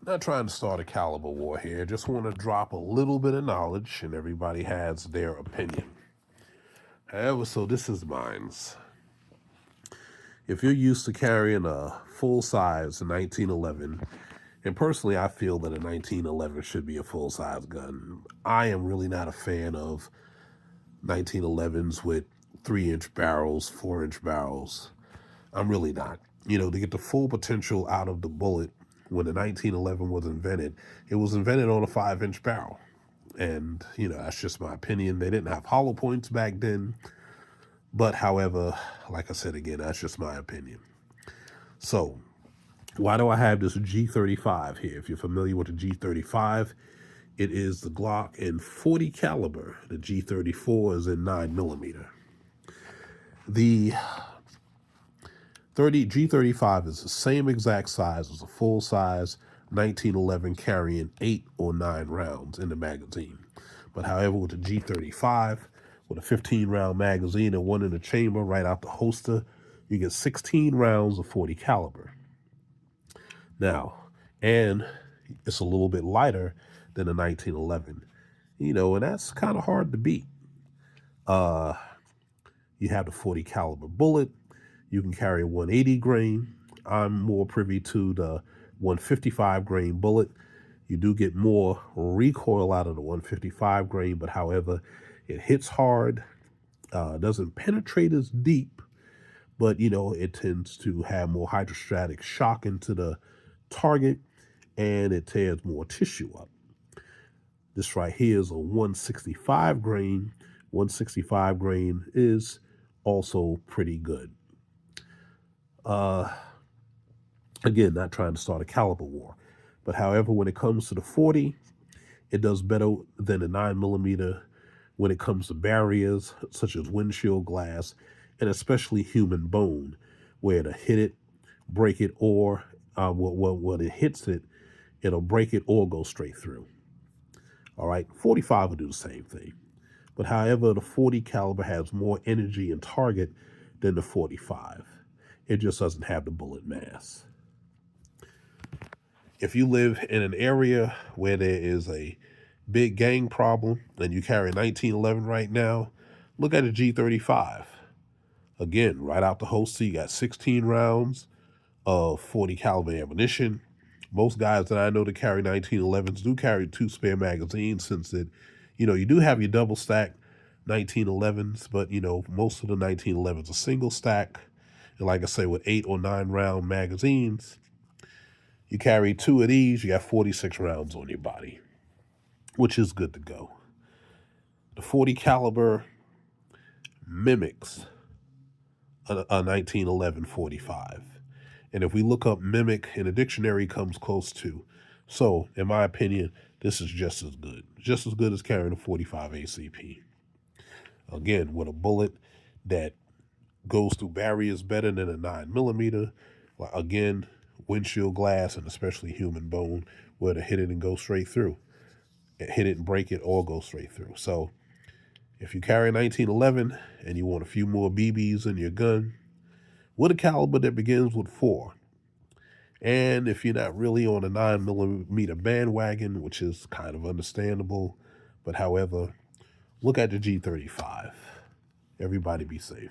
Not trying to start a caliber war here, just want to drop a little bit of knowledge, and everybody has their opinion. However, so this is mine's. If you're used to carrying a full-size 1911, and personally I feel that a 1911 should be a full-size gun. I am really not a fan of 1911s with 3-inch barrels, 4-inch barrels. I'm really not. To get the full potential out of the bullet, when the 1911 was invented, it was invented on a 5-inch barrel. And, that's just my opinion. They didn't have hollow points back then. But, however, like I said again, that's just my opinion. So, why do I have this G35 here? If you're familiar with the G35, it is the Glock in 40 caliber. The G34 is in 9mm. The G35 is the same exact size as a full-size 1911, carrying 8 or 9 rounds in the magazine. But however, with the G35, with a 15-round magazine and one in the chamber right out the holster, you get 16 rounds of 40 caliber. Now, and it's a little bit lighter than a 1911, and that's kind of hard to beat. You have the 40 caliber bullet. You can carry a 180 grain. I'm more privy to the 155 grain bullet. You do get more recoil out of the 155 grain, but however, it hits hard, doesn't penetrate as deep, but it tends to have more hydrostatic shock into the target, and it tears more tissue up. This right here is a 165 grain. 165 grain is also pretty good. Again, not trying to start a caliber war, but however, when it comes to the 40, it does better than the 9mm when it comes to barriers such as windshield glass and especially human bone, where to hit it, break it, or when it hits it, it'll break it or go straight through. All right, 45 will do the same thing. But however, the 40 caliber has more energy and target than the 45. It just doesn't have the bullet mass. If you live in an area where there is a big gang problem and you carry 1911 right now, look at a G35. Again, right out the holster, you got 16 rounds of 40 caliber ammunition. Most guys that I know that carry 1911s do carry 2 spare magazines, since you do have your double stack 1911s, but most of the 1911s are single stack. And like I say, with 8 or 9 round magazines, you carry 2 of these, you got 46 rounds on your body, which is good to go. The 40 caliber mimics a 1911 45. And if we look up mimic in a dictionary, comes close to. So, in my opinion, this is just as good. Just as good as carrying a 45 ACP. Again, with a bullet that goes through barriers better than a 9mm. Again, windshield glass and especially human bone, where to hit it and go straight through. Hit it and break it or go straight through. So, if you carry a 1911 and you want a few more BBs in your gun, with a caliber that begins with 4. And if you're not really on a 9mm bandwagon, which is kind of understandable, but however, look at the G35. Everybody be safe.